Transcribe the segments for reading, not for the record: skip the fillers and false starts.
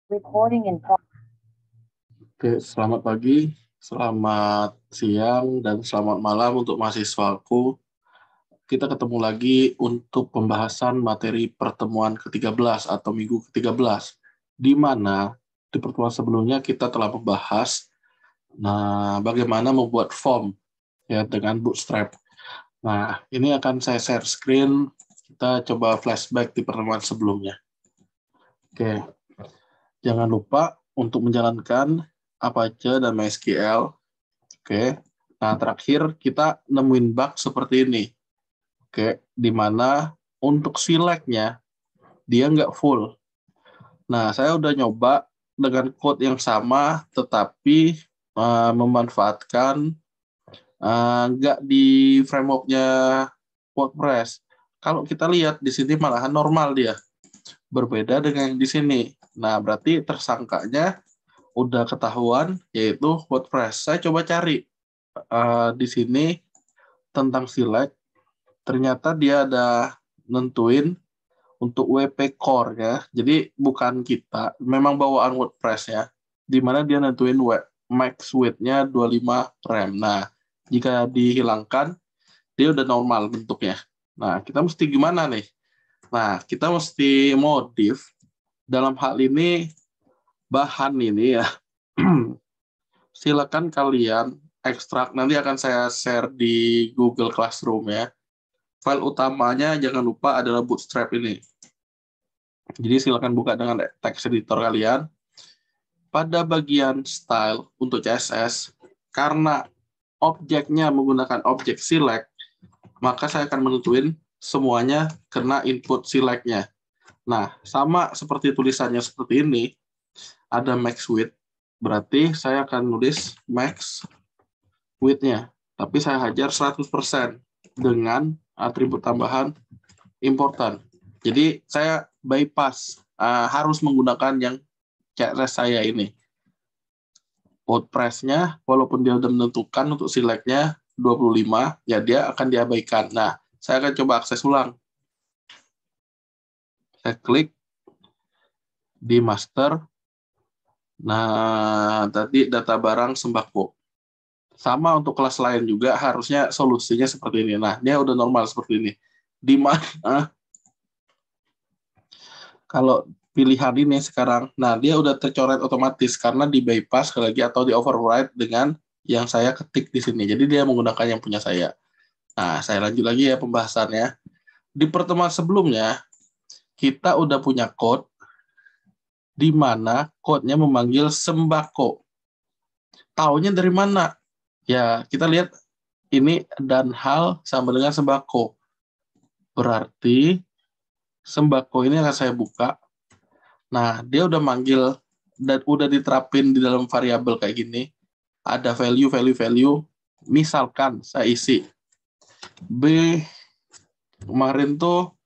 Recording in progress. Oke, selamat pagi, selamat siang, dan selamat malam untuk mahasiswaku. Kita ketemu lagi untuk pembahasan materi pertemuan ke-13 atau minggu ke-13, di mana di pertemuan sebelumnya kita telah membahas bagaimana membuat form ya dengan Bootstrap. Nah, ini akan saya share screen. Kita coba flashback di pertemuan sebelumnya. Oke, jangan lupa untuk menjalankan Apache dan MySQL. Oke, nah terakhir kita nemuin bug seperti ini. Oke, di mana untuk select-nya dia nggak full. Nah, saya udah nyoba dengan code yang sama, tetapi memanfaatkan nggak di framework-nya WordPress. Kalau kita lihat di sini malahan normal dia, berbeda dengan yang di sini. Nah, berarti tersangkanya udah ketahuan, yaitu WordPress. Saya coba cari di sini tentang select. Ternyata dia ada nentuin untuk WP Core ya. Jadi bukan kita, memang bawaan WordPress ya. Di mana dia nentuin max width-nya 25 rem. Nah, jika dihilangkan, dia udah normal bentuknya. Nah, kita mesti gimana nih? Nah, kita mesti modif. Dalam hal ini, bahan ini ya. Silakan kalian ekstrak. Nanti akan saya share di Google Classroom ya. File utamanya jangan lupa adalah Bootstrap ini. Jadi silakan buka dengan text editor kalian. Pada bagian style untuk CSS, karena objeknya menggunakan objek select, maka saya akan menentuin semuanya kena input select-nya. Nah, sama seperti tulisannya seperti ini, ada max width, berarti saya akan nulis max width-nya, tapi saya hajar 100% dengan atribut tambahan important. Jadi saya bypass, harus menggunakan yang CSS saya ini. WordPress-nya, walaupun dia sudah menentukan untuk select-nya 25, ya dia akan diabaikan. Nah, saya akan coba akses ulang. Saya klik di master. Nah, tadi data barang sembako. Sama untuk kelas lain juga harusnya solusinya seperti ini. Nah, dia udah normal seperti ini. Di mana kalau pilihan ini sekarang, nah dia udah tercoret otomatis karena di bypass sekali lagi atau di override dengan yang saya ketik di sini. Jadi dia menggunakan yang punya saya. Nah, saya lanjut lagi ya pembahasannya. Di pertemuan sebelumnya, kita udah punya code di mana code-nya memanggil sembako. Taunya dari mana? Ya, kita lihat ini dan hal sama dengan sembako. Berarti sembako ini akan saya buka. Nah, dia udah manggil dan udah diterapin di dalam variabel kayak gini. Ada value. Misalkan saya isi B. Kemarin tuh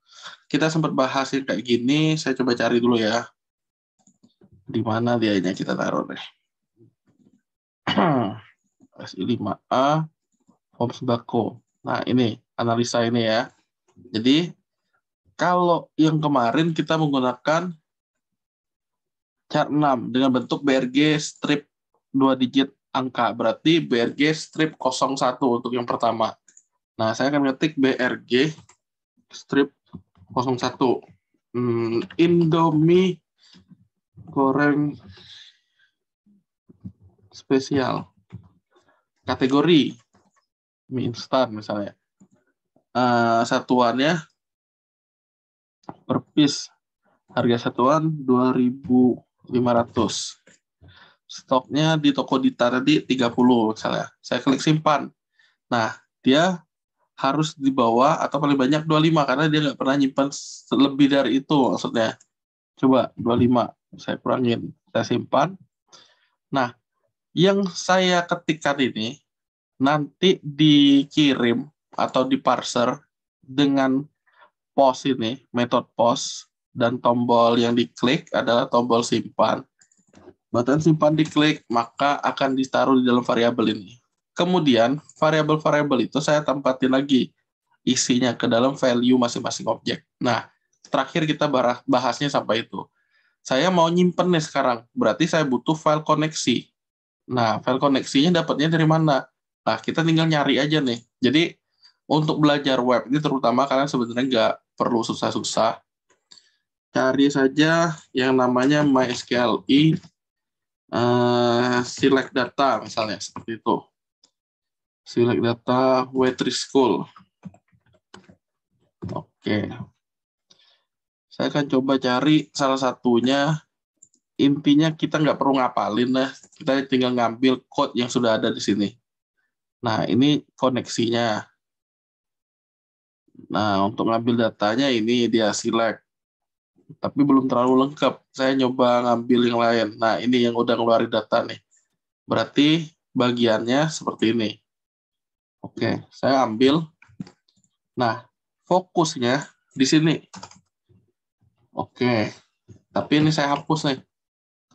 kita sempat bahas yang kayak gini. Saya coba cari dulu ya. Di mana dianya kita taruh deh. SI5A form sembako. Nah, ini analisa ini ya. Jadi kalau yang kemarin kita menggunakan chart 6 dengan bentuk BRG strip 2 digit angka, berarti BRG strip 01 untuk yang pertama. Nah, saya akan ngetik BRG strip 01. Indomie goreng spesial. Kategori mie instan misalnya. Satuannya per piece. Harga satuan 2.500. Stoknya di toko Dita tadi 30 misalnya. Saya klik simpan. Nah, dia harus di bawah atau paling banyak 25 karena dia nggak pernah nyimpan lebih dari itu maksudnya. Coba 25, saya kurangin, saya simpan. Nah, yang saya ketikkan ini nanti dikirim atau diparser dengan post ini, metode post, dan tombol yang diklik adalah tombol simpan. Button simpan diklik, maka akan ditaruh di dalam variabel ini. Kemudian, variabel-variabel itu saya tempatin lagi isinya ke dalam value masing-masing objek. Nah, terakhir kita bahasnya sampai itu. saya mau nyimpen nih sekarang, berarti saya butuh file koneksi. Nah, file koneksinya dapatnya dari mana? Nah, kita tinggal nyari aja nih. Jadi, untuk belajar web ini terutama kalian sebenarnya nggak perlu susah-susah. Cari saja yang namanya MySQLi, select data misalnya, seperti itu. Select data W3 School. Oke. Saya akan coba cari salah satunya. Intinya kita nggak perlu ngapalin lah. Kita tinggal ngambil code yang sudah ada di sini. Nah, ini koneksinya. Nah, untuk ngambil datanya ini dia select. Tapi belum terlalu lengkap. Saya nyoba ngambil yang lain. Nah, ini yang udah ngeluarin data nih. Berarti bagiannya seperti ini. Oke, saya ambil. Nah, fokusnya di sini. Oke, tapi ini saya hapus nih.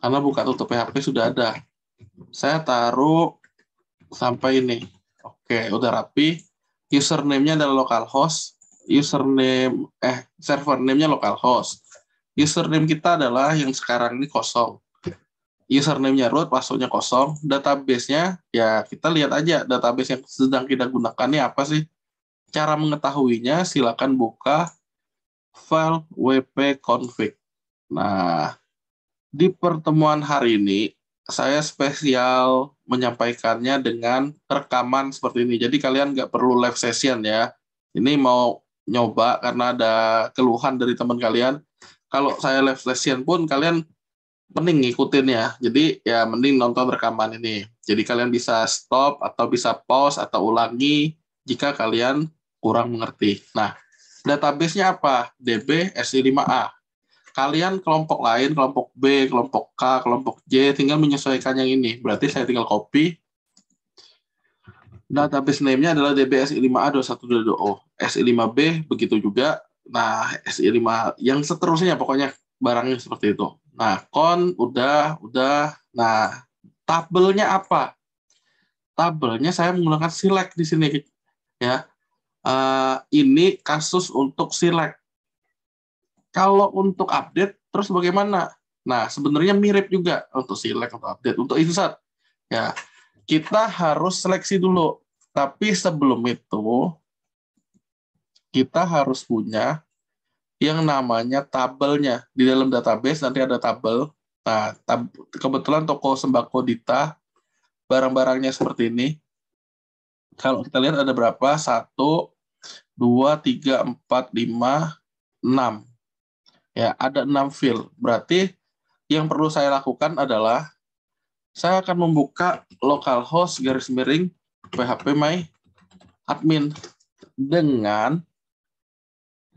Karena buka tutup PHP sudah ada. Saya taruh sampai ini. Oke, udah rapi. Username-nya adalah localhost. Server name-nya localhost. Username kita adalah yang sekarang ini kosong. Username-nya root, password-nya kosong. Database-nya, ya kita lihat aja database yang sedang kita gunakan ini apa sih. Cara mengetahuinya, silakan buka file wp-config. Nah, di pertemuan hari ini, saya spesial menyampaikannya dengan rekaman seperti ini. Jadi kalian nggak perlu live session ya. Ini mau nyoba karena ada keluhan dari teman kalian. Kalau saya live session pun kalian mending ngikutin ya. Jadi ya mending nonton rekaman ini. Jadi kalian bisa stop atau bisa pause atau ulangi jika kalian kurang mengerti. Nah, database-nya apa? DB SI5A. Kalian kelompok lain, kelompok B, kelompok K, kelompok J, tinggal menyesuaikan yang ini. Berarti saya tinggal copy. Database name-nya adalah DBSI5A21220. SI5B begitu juga. Nah, SI5 yang seterusnya pokoknya barangnya seperti itu. Nah, udah. Nah, tabelnya apa? Tabelnya saya menggunakan select di sini ya. Ini kasus untuk select. Kalau untuk update terus bagaimana? Nah, sebenarnya mirip juga untuk select atau update. Untuk insert ya, kita harus seleksi dulu. Tapi sebelum itu kita harus punya yang namanya tabelnya. Di dalam database nanti ada tabel. Nah, kebetulan toko sembako Dita, barang-barangnya seperti ini. Kalau kita lihat ada berapa? 1, 2, 3, 4, 5, 6. Ya, ada 6 field. Berarti yang perlu saya lakukan adalah saya akan membuka localhost /php my admin dengan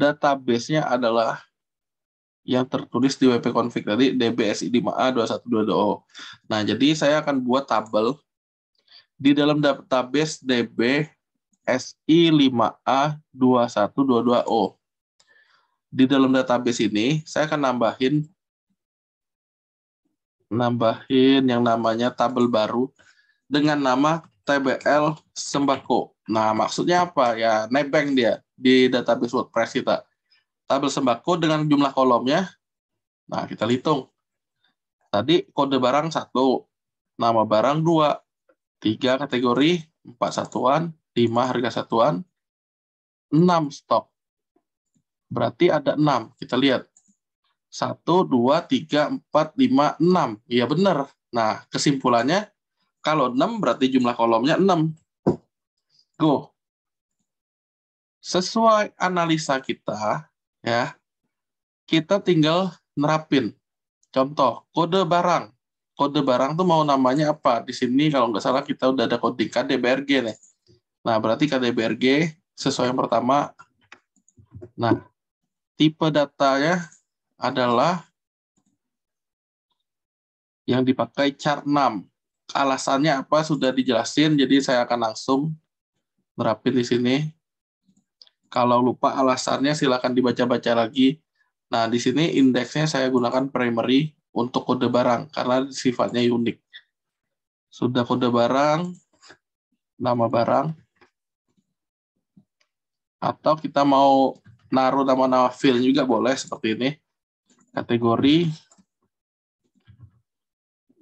database-nya adalah yang tertulis di wp-config tadi dbsi5a2120. Nah, jadi saya akan buat tabel di dalam database dbsi5a2122o. Di dalam database ini saya akan nambahin yang namanya tabel baru dengan nama TBL Sembako. Nah, maksudnya apa? Ya, nebeng dia di database WordPress kita. Tabel sembako dengan jumlah kolomnya. Nah, kita hitung. Tadi kode barang 1, nama barang 2, 3 kategori, 4 satuan, 5 harga satuan, 6 stok. Berarti ada 6. Kita lihat. 1, 2, 3, 4, 5, 6. Iya benar. Nah, kesimpulannya kalau 6 berarti jumlah kolomnya 6. Go. Sesuai analisa kita, ya, kita tinggal nerapin. Contoh, kode barang. Kode barang tuh mau namanya apa? Di sini kalau nggak salah kita udah ada coding KDBRG nih. Nah, berarti KDBRG sesuai yang pertama. Nah, tipe datanya adalah yang dipakai chart 6. Alasannya apa sudah dijelasin, jadi saya akan langsung nerapin di sini. Kalau lupa alasannya silakan dibaca-baca lagi. Nah, di sini indeksnya saya gunakan primary untuk kode barang karena sifatnya unik. Sudah kode barang, nama barang, atau kita mau naruh nama-nama field juga boleh seperti ini. Kategori,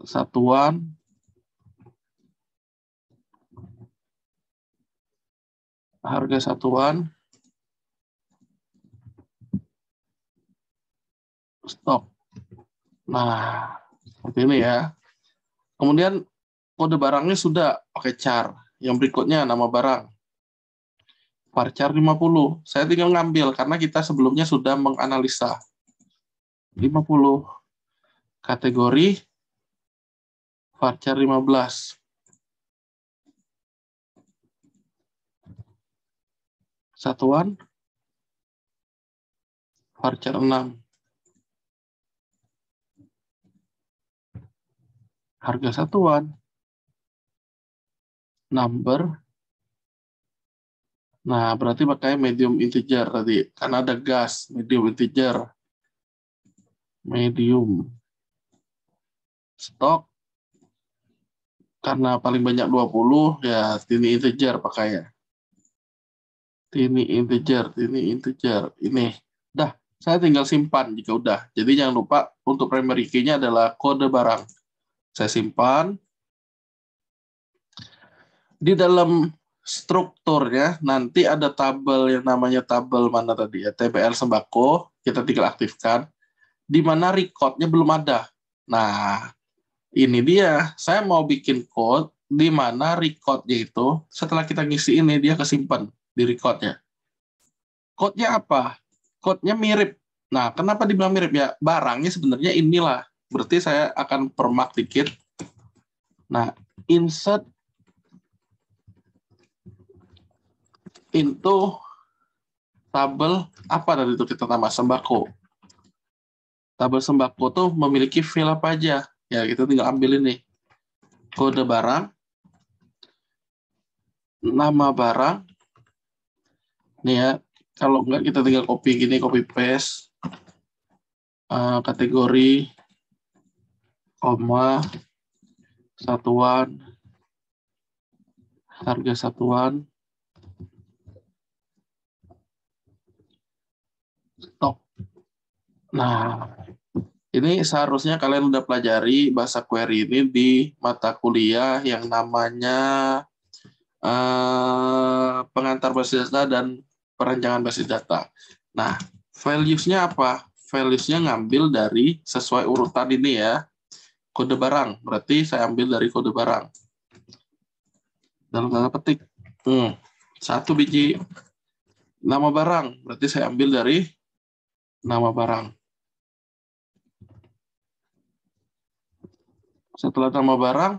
satuan, harga satuan, stok. Nah, seperti ini ya. Kemudian kode barangnya sudah pakai char. Yang berikutnya nama barang. Varchar 50. Saya tinggal ngambil karena kita sebelumnya sudah menganalisa. 50. Kategori varchar 15. Satuan varchar 6. Harga satuan number. Nah, berarti pakai medium integer tadi. Karena ada gas, medium integer. Medium. Stok. Karena paling banyak 20, ya tiny integer pakai ya. Tiny integer. Ini. Dah, saya tinggal simpan jika udah. Jadi jangan lupa untuk primary key-nya adalah kode barang. Saya simpan. Di dalam strukturnya nanti ada tabel yang namanya tabel mana tadi ya, TBL sembako, kita tinggal aktifkan, di mana record-nya belum ada. Nah, ini dia, saya mau bikin code di mana record-nya itu, setelah kita ngisi ini, dia kesimpan di record-nya. Code-nya apa? Code-nya mirip. Nah, kenapa dibilang mirip ya? Barangnya sebenarnya inilah, berarti saya akan permak dikit. Nah, insert into tabel apa tadi itu kita tambah sembako. Tabel sembako tuh memiliki file apa aja? Ya kita tinggal ambil ini. Kode barang, nama barang. Nih ya, kalau enggak kita tinggal copy gini, copy paste. Kategori, koma, satuan, harga satuan, stok. Nah, ini seharusnya kalian udah pelajari bahasa query ini di mata kuliah yang namanya pengantar basis data dan perancangan basis data. Nah, values-nya apa? Values-nya ngambil dari sesuai urutan ini ya. Kode barang, berarti saya ambil dari kode barang. Dalam tanda petik, 1 biji. Nama barang, berarti saya ambil dari nama barang. Setelah nama barang,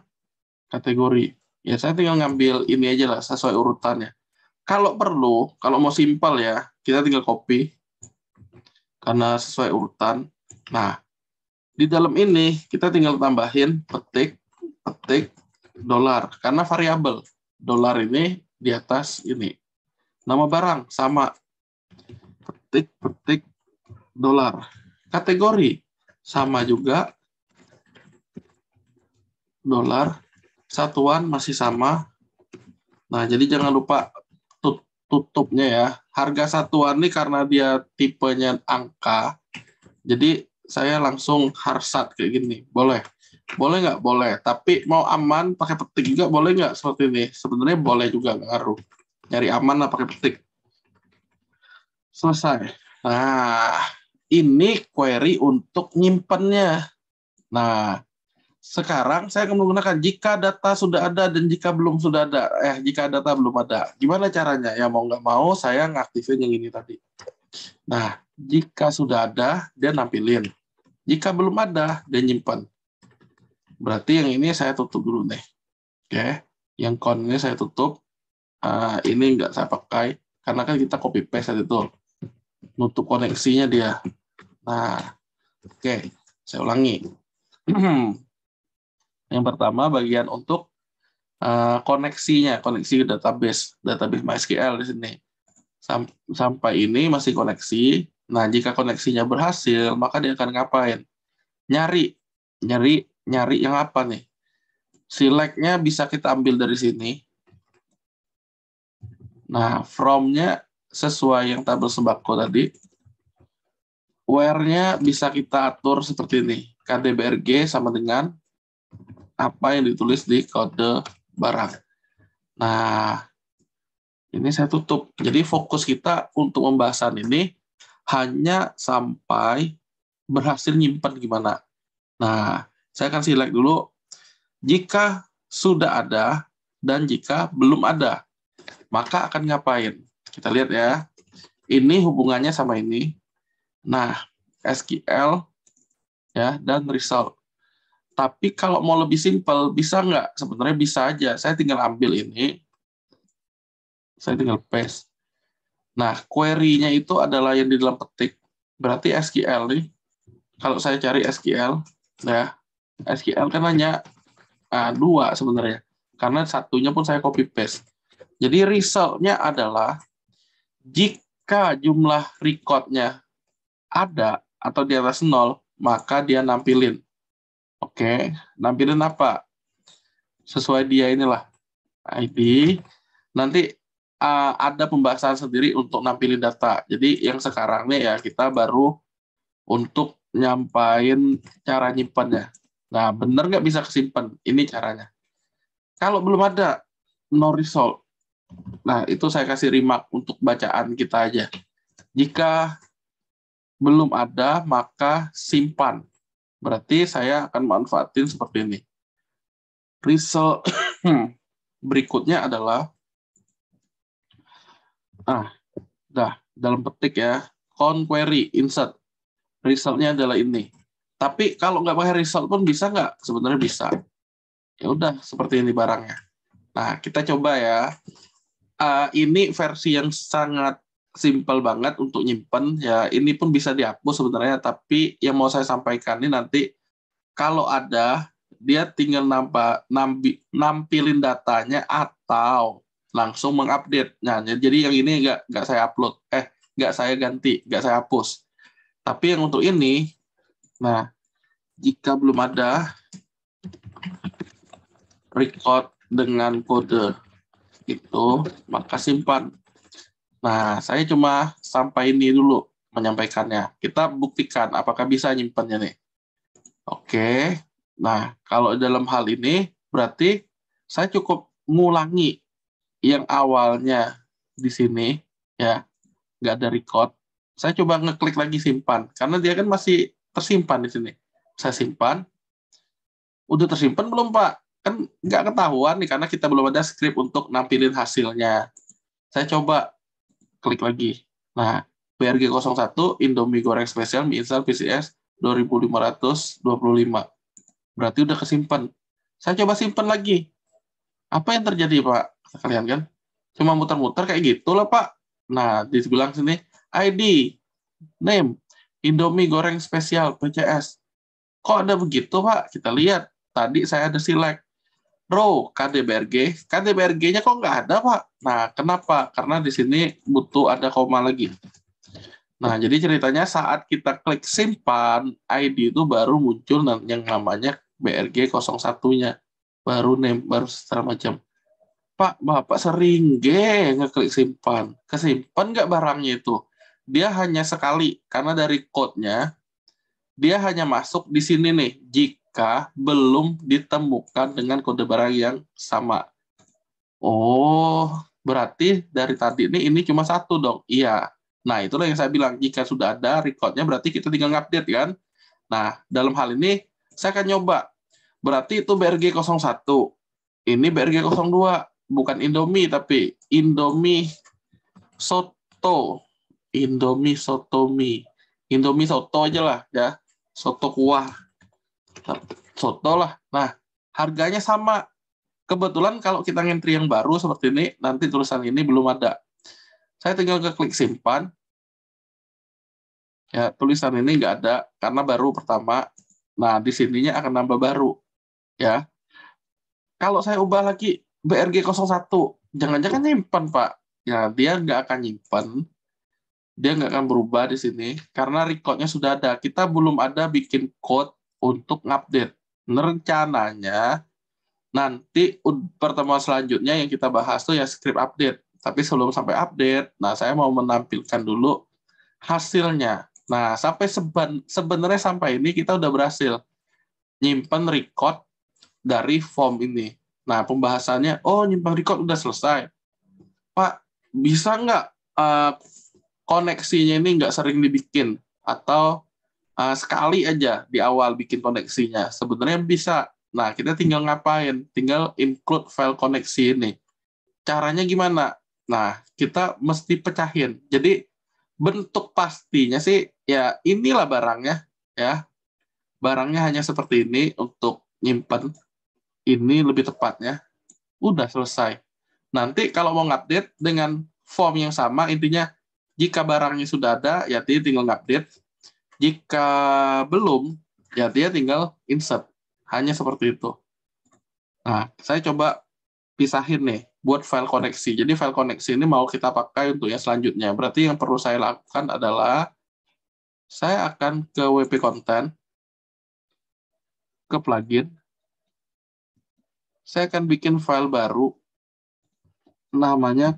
kategori. Ya saya tinggal ngambil ini aja lah, sesuai urutannya. Kalau perlu, kalau mau simpel ya, kita tinggal copy. Karena sesuai urutan. Nah, di dalam ini kita tinggal tambahin petik dolar. Karena variabel. Dolar ini di atas ini. Nama barang sama. Petik dolar. Kategori sama juga. Dolar. Satuan masih sama. Nah, jadi jangan lupa tutupnya ya. Harga satuan ini karena dia tipenya angka, jadi saya langsung harsat kayak gini. Boleh? Boleh nggak? Boleh. Tapi mau aman pakai petik juga boleh nggak seperti ini? Sebenarnya boleh juga, nggak ngaruh. Nyari aman lah pakai petik. Selesai. Nah, ini query untuk nyimpennya. Nah, sekarang saya akan menggunakan jika data sudah ada dan jika belum sudah ada. Jika data belum ada. Gimana caranya? Ya mau nggak mau saya ngaktifin yang ini tadi. Nah, jika sudah ada, dia nampilin. Jika belum ada, dia nyimpan. Berarti yang ini saya tutup dulu nih. Oke. Yang con ini saya tutup. Ini nggak saya pakai. Karena kan kita copy paste itu. Nutup koneksinya dia. Nah, oke. Saya ulangi. Yang pertama bagian untuk koneksinya, koneksi database MySQL di sini. Sampai ini masih koneksi. Nah, jika koneksinya berhasil, maka dia akan ngapain? Nyari yang apa nih? Select-nya bisa kita ambil dari sini. Nah, from-nya sesuai yang tabel sembako tadi. Where-nya bisa kita atur seperti ini. KDBRG sama dengan apa yang ditulis di kode barang. Nah, ini saya tutup. Jadi fokus kita untuk pembahasan ini hanya sampai berhasil nyimpan gimana. Nah, saya akan select dulu jika sudah ada dan jika belum ada, maka akan ngapain? Kita lihat ya. Ini hubungannya sama ini. Nah, SQL ya dan result. Tapi kalau mau lebih simpel, bisa nggak? Sebenarnya bisa aja. Saya tinggal ambil ini, saya tinggal paste. Nah, query-nya itu adalah yang di dalam petik. Berarti SQL nih, kalau saya cari SQL, ya, SQL kan hanya dua sebenarnya. Karena satunya pun saya copy paste. Jadi result-nya adalah jika jumlah record-nya ada atau di atas 0, maka dia nampilin. Oke, nampilin apa? Sesuai dia inilah, ID. Nanti ada pembahasan sendiri untuk nampilin data. Jadi yang sekarang nih ya, kita baru untuk nyampain cara nyimpannya. Nah, bener nggak bisa kesimpan? Ini caranya. Kalau belum ada, no result. Nah, itu saya kasih remark untuk bacaan kita aja. Jika belum ada, maka simpan. Berarti saya akan manfaatin seperti ini. Result berikutnya adalah, dalam petik ya, query, insert. Result-nya adalah ini. Tapi kalau nggak pakai result pun bisa nggak? Sebenarnya bisa. Ya udah, seperti ini barangnya. Nah, kita coba ya. Ini versi yang sangat simpel banget untuk nyimpen. Ya, ini pun bisa dihapus sebenarnya. Tapi yang mau saya sampaikan ini nanti, kalau ada, dia tinggal nampilin datanya atau langsung mengupdate. Nah, jadi yang ini nggak saya upload. Nggak saya ganti, nggak saya hapus. Tapi yang untuk ini, nah, jika belum ada record dengan kode itu, maka simpan. Nah, saya cuma sampai ini dulu menyampaikannya. Kita buktikan apakah bisa nyimpannya nih. Oke. Nah, kalau dalam hal ini berarti saya cukup ngulangi yang awalnya di sini ya, nggak ada record. Saya coba ngeklik lagi simpan karena dia kan masih tersimpan di sini. Saya simpan. Udah tersimpan belum, Pak? Kan nggak ketahuan nih karena kita belum ada script untuk nampilin hasilnya. Saya coba klik lagi. Nah, BRG01 Indomie goreng spesial mie instan PCS 2525. Berarti udah kesimpan. Saya coba simpan lagi. Apa yang terjadi, Pak? Kalian kan cuma muter-muter kayak gitu lah, Pak. Nah, di sebelah sini ID, name, Indomie goreng spesial PCS. Kok ada begitu, Pak? Kita lihat. Tadi saya ada select. Row KDBRG. KDBRG-nya kok nggak ada, Pak? Nah, kenapa? Karena di sini butuh ada koma lagi. Nah, jadi ceritanya saat kita klik simpan, ID itu baru muncul yang namanya BRG01-nya. Baru name, baru segala macam. Pak, Bapak sering ngeklik simpan. Kesimpan nggak barangnya itu? Dia hanya sekali, karena dari code-nya, dia hanya masuk di sini nih, jika belum ditemukan dengan kode barang yang sama. Oh, berarti dari tadi ini cuma satu dong? Iya. Nah, itulah yang saya bilang, jika sudah ada record-nya, berarti kita tinggal ngupdate kan? Nah, dalam hal ini, saya akan nyoba. Berarti itu BRG01. Ini BRG02. Bukan Indomie, tapi Indomie Soto. Indomie Sotomi. Indomie Soto aja lah, ya. Soto kuah. Soto lah. Nah, harganya sama. Kebetulan kalau kita ngentri yang baru seperti ini, nanti tulisan ini belum ada. Saya tinggal ke klik simpan. Ya, tulisan ini nggak ada karena baru pertama. Nah, di sininya akan nambah baru. Ya. Kalau saya ubah lagi BRG01, jangan-jangan nyimpan, Pak. Ya, dia nggak akan nyimpan. Dia nggak akan berubah di sini karena record-nya sudah ada. Kita belum ada bikin code untuk ngupdate. Rencananya nanti pertemuan selanjutnya yang kita bahas tuh ya script update. Tapi sebelum sampai update, nah saya mau menampilkan dulu hasilnya. Nah, sampai sebenarnya sampai ini kita udah berhasil nyimpen record dari form ini. Nah, pembahasannya, oh nyimpang record udah selesai. Pak, bisa nggak koneksinya ini nggak sering dibikin? Atau sekali aja di awal bikin koneksinya? Sebenarnya bisa. Nah, kita tinggal ngapain? Tinggal include file koneksi ini. Caranya gimana? Nah, kita mesti pecahin. Jadi, bentuk pastinya sih, ya inilah barangnya. Ya, barangnya hanya seperti ini untuk nyimpen. Ini lebih tepatnya. Udah selesai. Nanti kalau mau ngupdate dengan form yang sama, intinya jika barangnya sudah ada, ya dia tinggal ngupdate. Jika belum, ya dia tinggal insert. Hanya seperti itu. Nah, saya coba pisahin nih buat file koneksi. Jadi file koneksi ini mau kita pakai untuk yang selanjutnya. Berarti yang perlu saya lakukan adalah saya akan ke WP Content, ke plugin. Saya akan bikin file baru namanya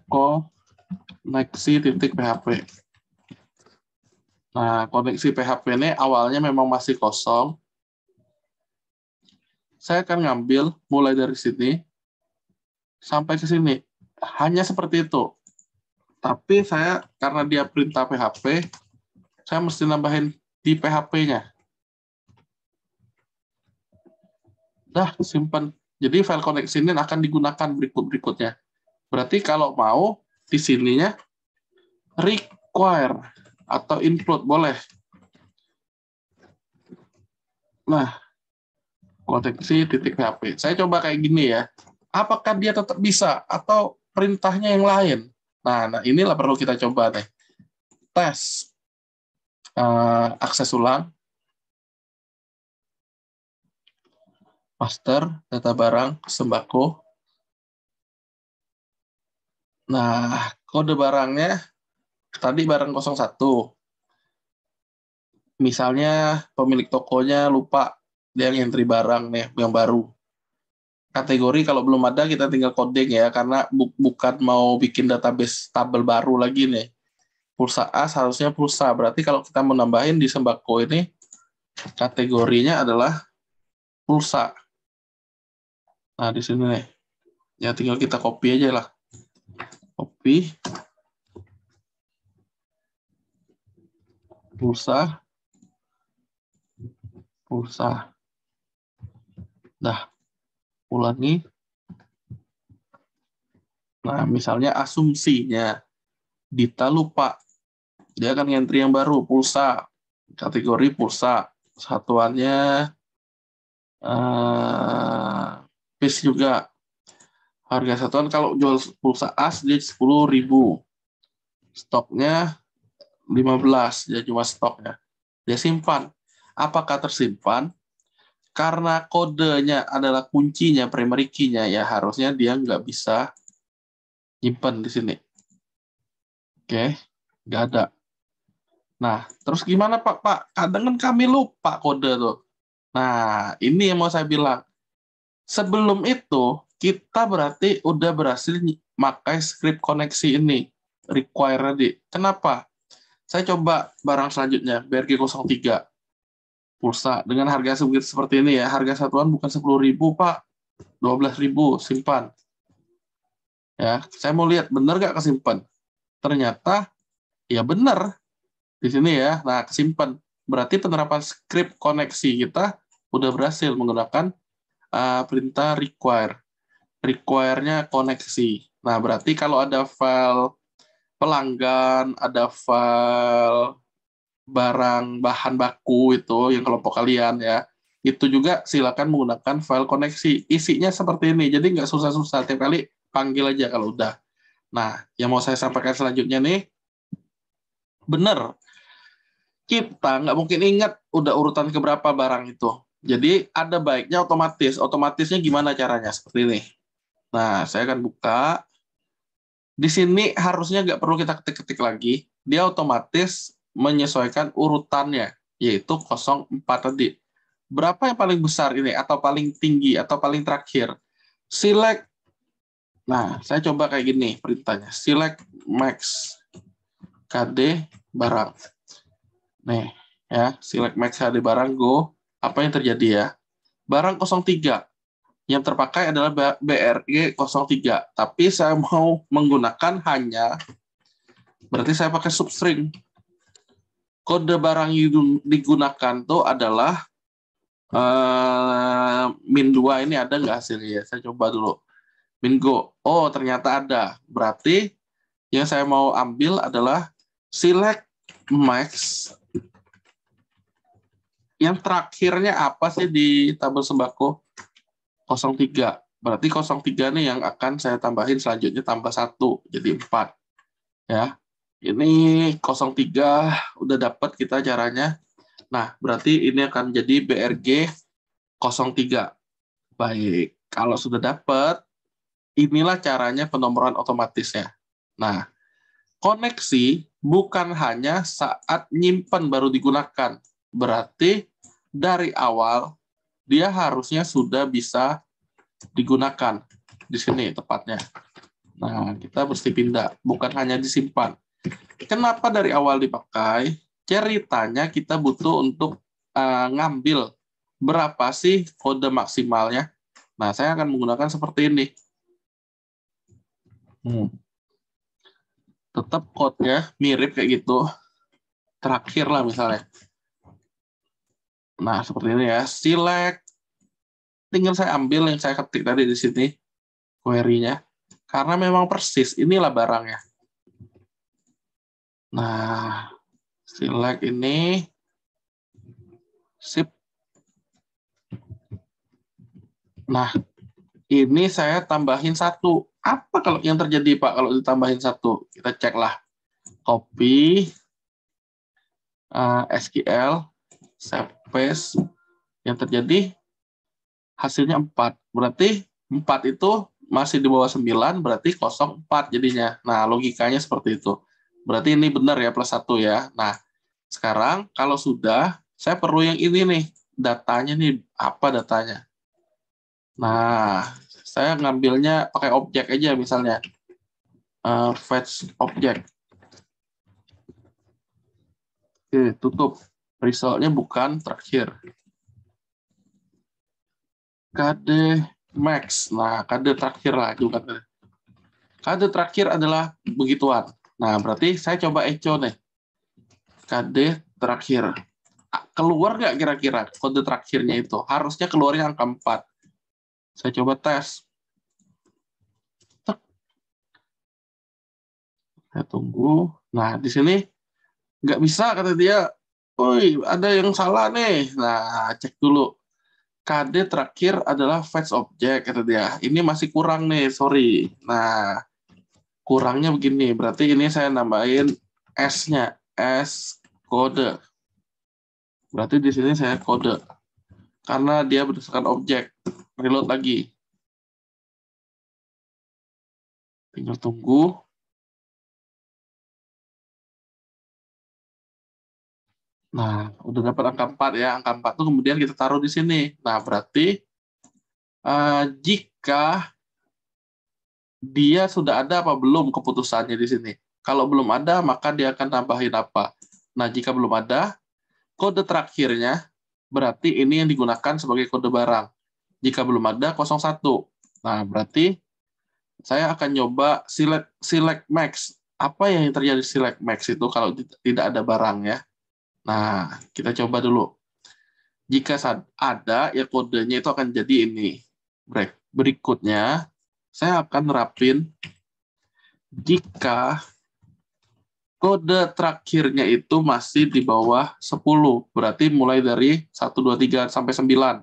koneksi.php. Nah, koneksi PHP ini awalnya memang masih kosong. Saya akan ngambil mulai dari sini sampai ke sini. Hanya seperti itu. Tapi saya, karena dia perintah PHP, saya mesti nambahin di PHP-nya. Dah, simpan. Jadi file koneksi ini akan digunakan berikut-berikutnya. Berarti kalau mau, di sininya require atau include, boleh. Nah, koneksi.php. Saya coba kayak gini ya. Apakah dia tetap bisa atau perintahnya yang lain? Nah inilah perlu kita coba nih. Tes akses ulang, master, data barang, sembako. Nah, kode barangnya tadi barang 01. Misalnya pemilik tokonya lupa dia ngentri barang nih yang baru. Kategori kalau belum ada kita tinggal coding ya, karena bukan mau bikin database tabel baru lagi nih. Pulsa A seharusnya pulsa. Berarti kalau kita mau nambahin di sembako ini, kategorinya adalah pulsa. Nah, di sini nih. Ya tinggal kita copy aja lah. Copy. Pulsa. Pulsa. Dah. Ulangi. Nah, misalnya asumsinya Dita lupa. Dia akan ngentri yang baru, pulsa. Kategori pulsa. Satuannya piece juga. Harga satuan kalau jual pulsa as dia 10.000. Stoknya 15, dia cuma stoknya. Dia simpan. Apakah tersimpan? Karena kodenya adalah kuncinya, primary key-nya, ya harusnya dia nggak bisa nyimpan di sini. Oke, nggak ada. Nah, terus gimana Pak? Pak, kadang kan kami lupa kode tuh. Nah, ini yang mau saya bilang. Sebelum itu, kita berarti udah berhasil pakai script koneksi ini. Require tadi. Kenapa? Saya coba barang selanjutnya, BRG03. Pulsa. Dengan harga seperti ini ya. Harga satuan bukan 10.000, Pak. 12.000, simpan. Ya, saya mau lihat benar nggak kesimpan. Ternyata, ya benar. Di sini ya, nah kesimpan. Berarti penerapan script koneksi kita udah berhasil menggunakan perintah require. Require-nya koneksi. Nah, berarti kalau ada file pelanggan, ada file barang bahan baku itu yang kelompok kalian ya, itu juga silakan menggunakan file koneksi. Isinya seperti ini, jadi nggak susah-susah. Tiap kali panggil aja kalau udah. Nah, yang mau saya sampaikan selanjutnya nih, bener, kita nggak mungkin ingat udah urutan keberapa barang itu. Jadi ada baiknya otomatis. Otomatisnya gimana caranya? Seperti ini. Nah, saya akan buka. Di sini harusnya nggak perlu kita ketik-ketik lagi. Dia otomatis menyesuaikan urutannya, yaitu 04 tadi. Berapa yang paling besar ini? Atau paling tinggi? Atau paling terakhir? Select. Nah, saya coba kayak gini perintahnya. Select max KD barang. Nih, ya, select max KD barang, go. Apa yang terjadi ya? Barang 03. Yang terpakai adalah BRG 03. Tapi saya mau menggunakan hanya, berarti saya pakai substring. Kode barang yang digunakan itu adalah -2. Ini ada nggak hasilnya? Saya coba dulu. Mingo. Oh, ternyata ada. Berarti yang saya mau ambil adalah select max. Yang terakhirnya apa sih di tabel sembako? 03. Berarti 03 nih yang akan saya tambahin selanjutnya, tambah 1. Jadi 4. Ya. Ini 03 udah dapat kita caranya. Nah, berarti ini akan jadi BRG 03. Baik. Kalau sudah dapat, inilah caranya penomoran otomatisnya. Nah, koneksi bukan hanya saat nyimpen baru digunakan. Berarti dari awal dia harusnya sudah bisa digunakan. Di sini tepatnya. Nah, kita mesti pindah. Bukan hanya disimpan. Kenapa dari awal dipakai? Ceritanya kita butuh untuk ngambil berapa sih kode maksimalnya. Nah, saya akan menggunakan seperti ini. Tetap code-nya mirip kayak gitu. Terakhir lah misalnya. Nah, seperti ini ya. Select. Tinggal saya ambil yang saya ketik tadi di sini. Query-nya. Karena memang persis. Inilah barangnya. Nah, select ini. Sip. Nah, ini saya tambahin 1. Apa kalau yang terjadi, Pak, kalau ditambahin 1? Kita cek lah. Copy. SQL. Save paste. Yang terjadi hasilnya 4. Berarti 4 itu masih di bawah 9, berarti 04 jadinya. Nah, logikanya seperti itu. Berarti ini benar ya, plus 1 ya. Nah, sekarang kalau sudah, saya perlu yang ini nih. Datanya nih, apa datanya? Nah, saya ngambilnya pakai objek aja misalnya. Fetch object. Oke, tutup. Result-nya bukan terakhir. Kode max. Nah, kode terakhir lah. Kode terakhir adalah begituan. Nah, berarti saya coba echo nih. Kode terakhir. Keluar nggak kira-kira kode terakhirnya itu? Harusnya keluarnya angka 4. Saya coba tes. Saya tunggu. Nah, di sini nggak bisa, kata dia. Woi, ada yang salah nih. Nah, cek dulu. KD terakhir adalah fetch object, kata dia. Ini masih kurang nih, sorry. Nah, kurangnya begini. Berarti ini saya nambahin S-nya. S kode. Berarti di sini saya kode. Karena dia berdasarkan objek. Reload lagi. Tinggal tunggu. Nah, udah dapat angka 4 ya. Angka 4 itu kemudian kita taruh di sini. Nah, berarti jika dia sudah ada apa belum keputusannya di sini. Kalau belum ada, maka dia akan tambahin apa. Nah, jika belum ada, kode terakhirnya berarti ini yang digunakan sebagai kode barang. Jika belum ada, 01. Nah, berarti saya akan nyoba select max. Apa yang terjadi select max itu kalau tidak ada barang ya? Nah, kita coba dulu. Jika ada, ya kodenya itu akan jadi ini. Berikutnya, saya akan nerapin jika kode terakhirnya itu masih di bawah 10. Berarti mulai dari 1, 2, 3, sampai 9.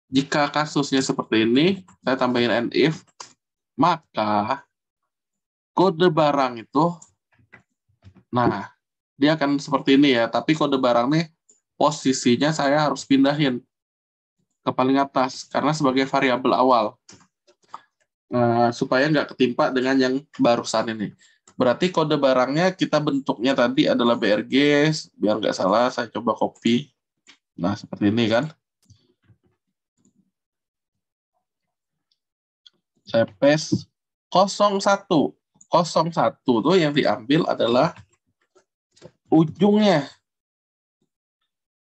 Jika kasusnya seperti ini, saya tambahin and if, maka kode barang itu, nah, dia akan seperti ini ya. Tapi kode barang nih, posisinya saya harus pindahin ke paling atas, karena sebagai variabel awal. Supaya nggak ketimpa dengan yang barusan ini. Berarti kode barangnya kita bentuknya tadi adalah BRG, biar nggak salah saya coba copy. Nah, seperti ini kan. Saya paste 01. 01 tuh yang diambil adalah ujungnya.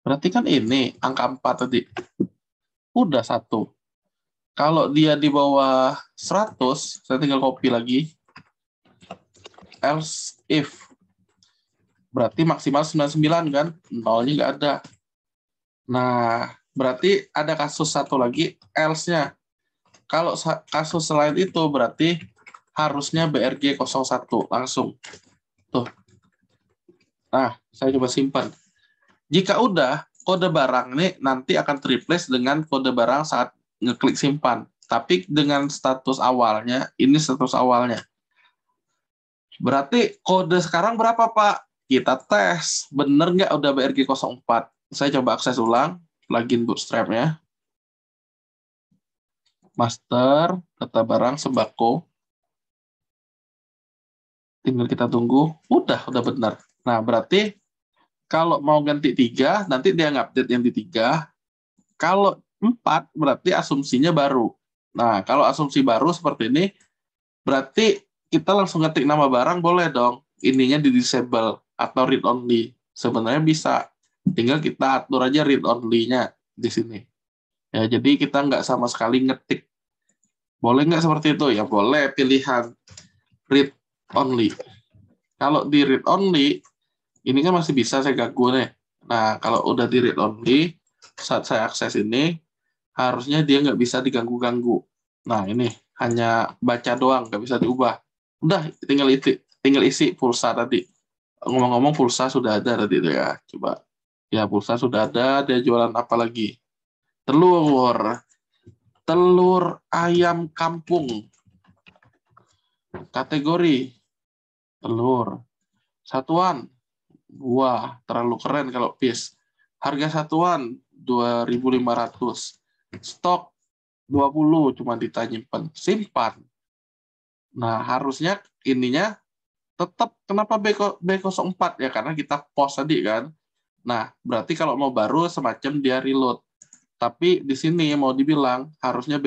Berarti kan ini angka 4 tadi. Udah 1. Kalau dia di bawah 100, saya tinggal copy lagi. Else if. Berarti maksimal 99 kan? Nolnya nggak ada. Nah, berarti ada kasus satu lagi, else-nya. Kalau kasus selain itu, berarti harusnya BRG 01 langsung. Tuh. Nah, saya coba simpan. Jika udah, kode barang ini nanti akan replace dengan kode barang saat ngeklik simpan. Tapi dengan status awalnya, ini status awalnya. Berarti kode sekarang berapa, Pak? Kita tes. Bener nggak udah BRG 04? Saya coba akses ulang, plugin Bootstrap-nya. Master, data barang, sembako. Tinggal kita tunggu. Udah benar. Nah, berarti kalau mau ganti 3, nanti dia ngupdate yang di 3. Kalau 4, berarti asumsinya baru. Nah, kalau asumsi baru seperti ini, berarti kita langsung ngetik nama barang, boleh dong. Ininya di disable atau read only. Sebenarnya bisa. Tinggal kita atur aja read only-nya di sini. Ya, jadi kita nggak sama sekali ngetik. Boleh nggak seperti itu? Ya boleh, pilihan read only. Kalau di read only, ini kan masih bisa saya ganggu nih. Nah, kalau udah di read only, saat saya akses ini, harusnya dia nggak bisa diganggu-ganggu. Nah, ini hanya baca doang, nggak bisa diubah. Udah, tinggal isi pulsa tadi. Ngomong-ngomong, pulsa sudah ada tadi itu ya. Coba. Ya, pulsa sudah ada, dia jualan apa lagi? Telur. Telur ayam kampung. Kategori. Telur. Satuan. Buah. Terlalu keren kalau piece. Harga satuan 2.500. Stok 20, cuma ditanyimpan. Simpan. Nah, harusnya ininya tetap kenapa B04 ya, karena kita post tadi kan. Nah, berarti kalau mau baru semacam dia reload. Tapi di sini mau dibilang harusnya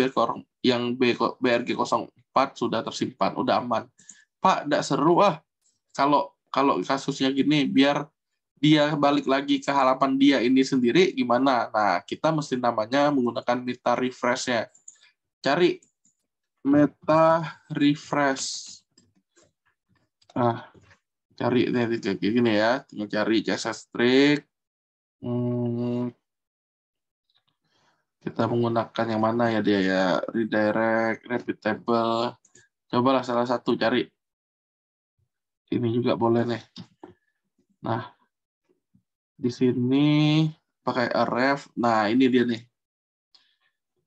yang BRG04 sudah tersimpan, udah aman. Pak, tidak seru kalau kalau kasusnya gini, biar dia balik lagi ke halaman dia ini sendiri gimana? Nah, kita mesti namanya menggunakan meta refresh-nya. Cari meta refresh. Nah, cari kayak gini ya, tinggal cari CSS strict. Kita menggunakan yang mana ya dia ya, redirect, repeatable. Cobalah salah satu cari. Ini juga boleh nih. Nah, di sini pakai ref. Nah, ini dia nih.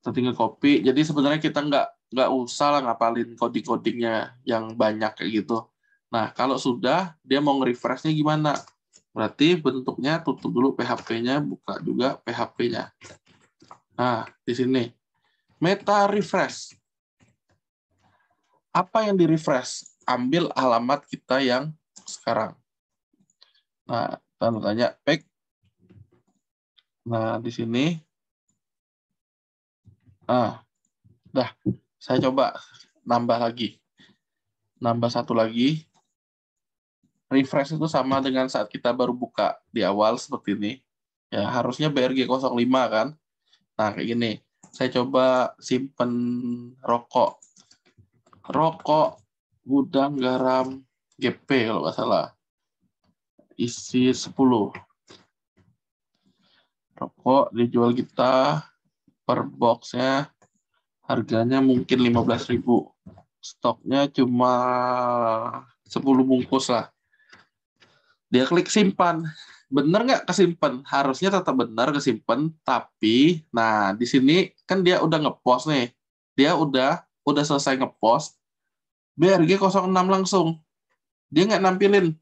Kita tinggal copy. Jadi sebenarnya kita nggak usah lah ngapalin coding-codingnya yang banyak kayak gitu. Nah, kalau sudah, dia mau nge-refresh-nya gimana? Berarti bentuknya tutup dulu PHP-nya, buka juga PHP-nya. Nah, di sini. Meta refresh. Apa yang di-refresh? Ambil alamat kita yang sekarang. Nah, tanda tanya back. Nah, di sini. Nah, dah. Saya coba nambah lagi. Nambah satu lagi. Refresh itu sama dengan saat kita baru buka di awal seperti ini. Ya, harusnya BRG 05 kan. Nah, kayak gini. Saya coba simpen rokok. Rokok, gudang garam, GP kalau nggak salah. Isi 10. Rokok dijual kita per boxnya harganya mungkin 15.000. Stoknya cuma 10 bungkus lah. Dia klik simpan. Bener nggak kesimpan? Harusnya tetap benar kesimpan, tapi nah di sini kan dia udah ngepost nih. Dia udah selesai ngepost. BRG 06 langsung. Dia nggak nampilin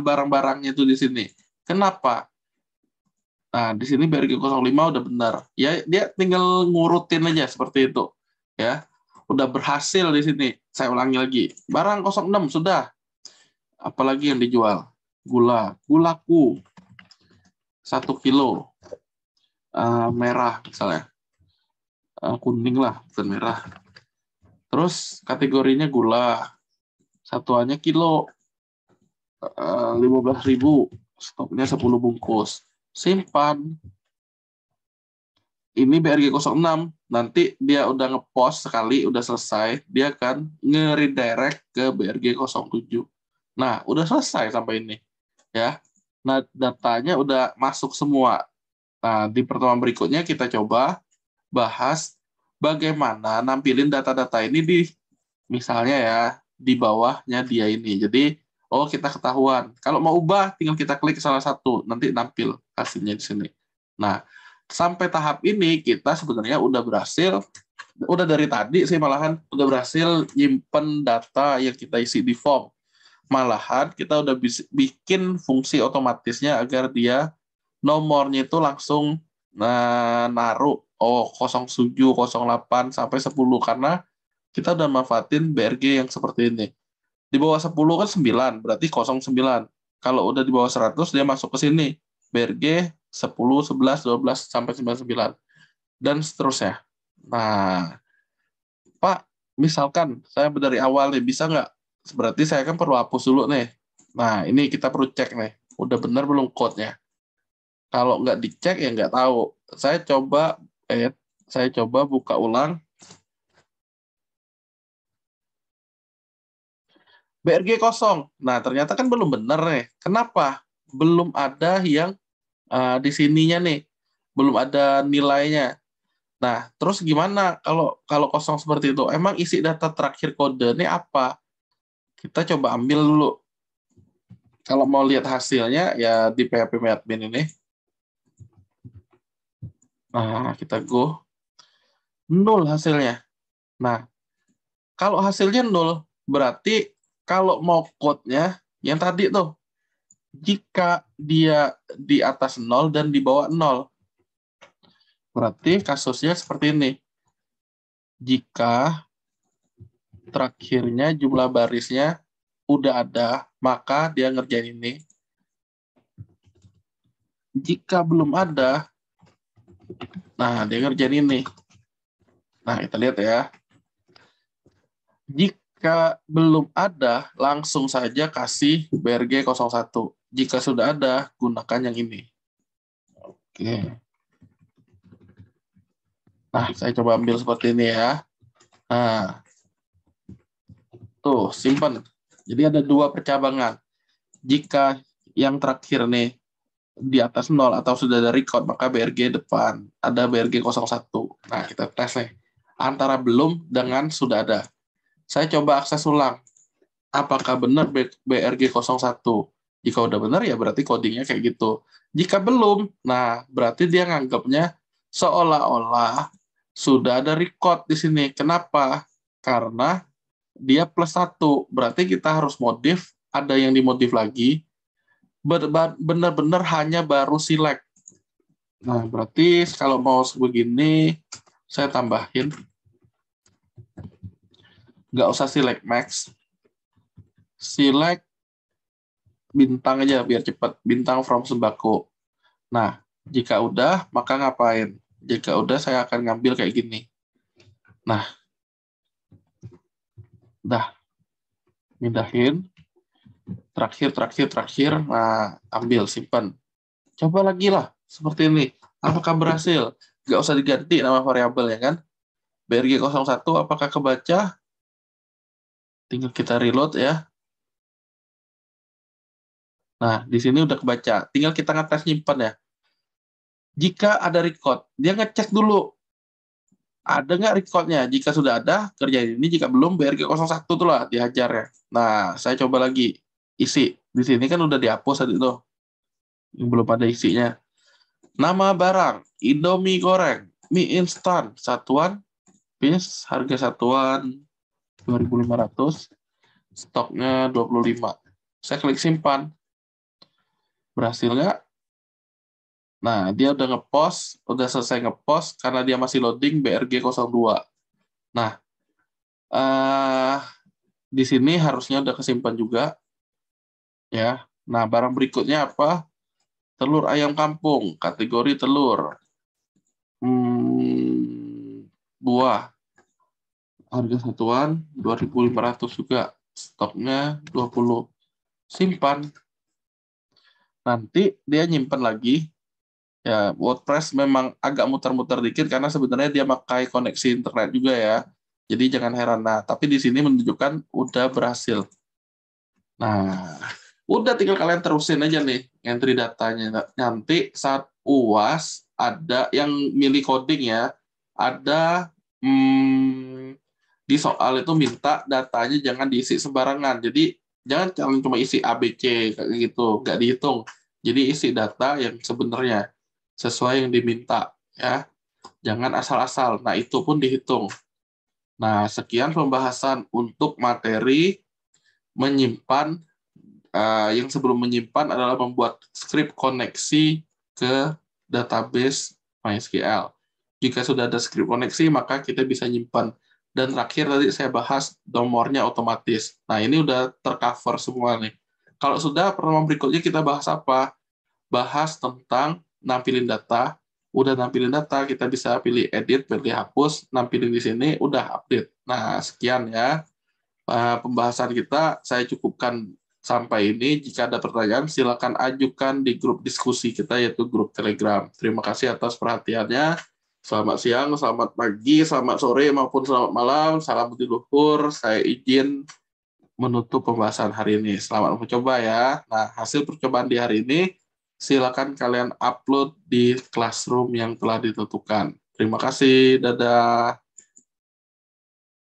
barang-barangnya itu di sini. Kenapa? Nah, di sini BRG 05 udah benar. Ya, dia tinggal ngurutin aja seperti itu. Ya, udah berhasil di sini. Saya ulangi lagi. Barang 06 sudah. Apalagi yang dijual? Gula. Gulaku 1 kilo. Merah misalnya. Kuning lah, bukan merah. Terus kategorinya gula. Satuannya kilo. 15.000. Stoknya 10 bungkus. Simpan. ini BRG 06. Nanti dia udah ngepost sekali, udah selesai, dia akan nge-redirect ke BRG 07. Nah, udah selesai sampai ini. Ya. Nah, datanya udah masuk semua. Nah, di pertemuan berikutnya kita coba bahas bagaimana nampilin data-data ini di, misalnya ya, di bawahnya dia ini. Jadi, oh kita ketahuan. Kalau mau ubah, tinggal kita klik salah satu, nanti nampil hasilnya di sini. Nah, sampai tahap ini kita sebenarnya udah berhasil, udah dari tadi sih malahan, udah berhasil nyimpen data yang kita isi di form. Malahan kita udah bikin fungsi otomatisnya agar dia nomornya itu langsung naruh 07, 08 sampai 10 karena kita udah manfaatin BRG yang seperti ini. Di bawah 10 kan 9, berarti 09. Kalau udah di bawah 100 dia masuk ke sini. BRG 10, 11, 12 sampai 99 dan seterusnya. Nah, Pak, misalkan saya dari awal nih bisa nggak? Berarti saya kan perlu hapus dulu nih. Nah, ini kita perlu cek nih. Udah benar belum code-nya? Kalau nggak dicek ya nggak tahu. Saya coba buka ulang BRG kosong. Nah, ternyata kan belum benar nih. Kenapa? Belum ada yang di sininya nih. Belum ada nilainya. Nah, terus gimana kalau kalau kosong seperti itu? Emang isi data terakhir kode ini apa? Kita coba ambil dulu. Kalau mau lihat hasilnya ya di PHP admin ini. Nah, kita go. 0 hasilnya. Nah, kalau hasilnya 0, berarti kalau mau code-nya yang tadi tuh, jika dia di atas 0 dan di bawah 0, berarti kasusnya seperti ini. Jika terakhirnya jumlah barisnya udah ada, maka dia ngerjain ini. Jika belum ada, nah dia ngerjain ini. Nah, kita lihat ya. Jika belum ada, langsung saja kasih BRG 01. Jika sudah ada, gunakan yang ini. Oke. Nah, saya coba ambil seperti ini ya. Nah, tuh, simpan. Jadi ada 2 percabangan. Jika yang terakhir nih di atas 0 atau sudah ada record, maka BRG depan. Ada BRG 01. Nah, kita tes nih. Antara belum dengan sudah ada. Saya coba akses ulang. Apakah benar BRG 01? Jika udah benar, ya berarti codingnya kayak gitu. Jika belum, nah berarti dia nganggapnya seolah-olah sudah ada record di sini. Kenapa? Karena dia +1. Berarti kita harus modif, ada yang dimodif lagi. Benar-benar hanya baru select. Nah, berarti kalau mau begini, saya tambahin. Nggak usah select max. Select bintang aja biar cepat. Bintang from sembako. Nah, jika udah, maka ngapain? Jika udah, saya akan ngambil kayak gini. Nah, udah. Mindahin. Terakhir. Nah, ambil, simpan. Coba lagi lah, seperti ini. Apakah berhasil? Nggak usah diganti nama variabel ya kan? BRG 01 apakah kebaca? Tinggal kita reload ya. Nah, di sini udah kebaca. Tinggal kita ngetes nyimpan ya. Jika ada record, dia ngecek dulu. Ada nggak recordnya? Jika sudah ada, kerjain ini. Jika belum, BRG 01 tuh lah dihajar ya. Nah, saya coba lagi. Isi. Di sini kan udah dihapus tadi tuh. Yang belum ada isinya. Nama barang, Indomie goreng, mie instan, satuan, piece, harga satuan 2.500, stoknya 25. Saya klik simpan. Berhasil nggak? Nah, dia udah ngepost, udah selesai ngepost karena dia masih loading BRG 02. Nah, di sini harusnya udah kesimpan juga. Ya. Nah, barang berikutnya apa? Telur ayam kampung, kategori telur. Buah. Harga satuan 2.500 juga. Stoknya 20. Simpan. Nanti dia nyimpan lagi. Ya, WordPress memang agak muter-muter dikit karena sebenarnya dia pakai koneksi internet juga ya. Jadi jangan heran. Nah, tapi di sini menunjukkan udah berhasil. Nah, udah tinggal kalian terusin aja nih entry datanya. Nanti saat UAS ada yang milih coding ya. Ada di soal itu minta datanya jangan diisi sembarangan. Jadi jangan kalian cuma isi A, B, C kayak gitu, nggak dihitung. Jadi isi data yang sebenarnya sesuai yang diminta ya. Jangan asal-asal. Nah, itu pun dihitung. Nah, sekian pembahasan untuk materi menyimpan. Yang sebelum menyimpan adalah membuat script koneksi ke database MySQL. Jika sudah ada script koneksi, maka kita bisa nyimpan. Dan terakhir tadi saya bahas nomornya otomatis. Nah, ini udah tercover semua nih. Kalau sudah, pertemuan berikutnya kita bahas apa? Bahas tentang nampilin data. Udah nampilin data, kita bisa pilih edit, pilih hapus, nampilin di sini, udah update. Nah, sekian ya pembahasan kita. Saya cukupkan sampai ini. Jika ada pertanyaan, silakan ajukan di grup diskusi kita, yaitu grup Telegram. Terima kasih atas perhatiannya. Selamat siang, selamat pagi, selamat sore, maupun selamat malam. Salam budi luhur. Saya izin menutup pembahasan hari ini. Selamat mencoba ya. Nah, hasil percobaan di hari ini, silakan kalian upload di Classroom yang telah ditentukan. Terima kasih. Dadah.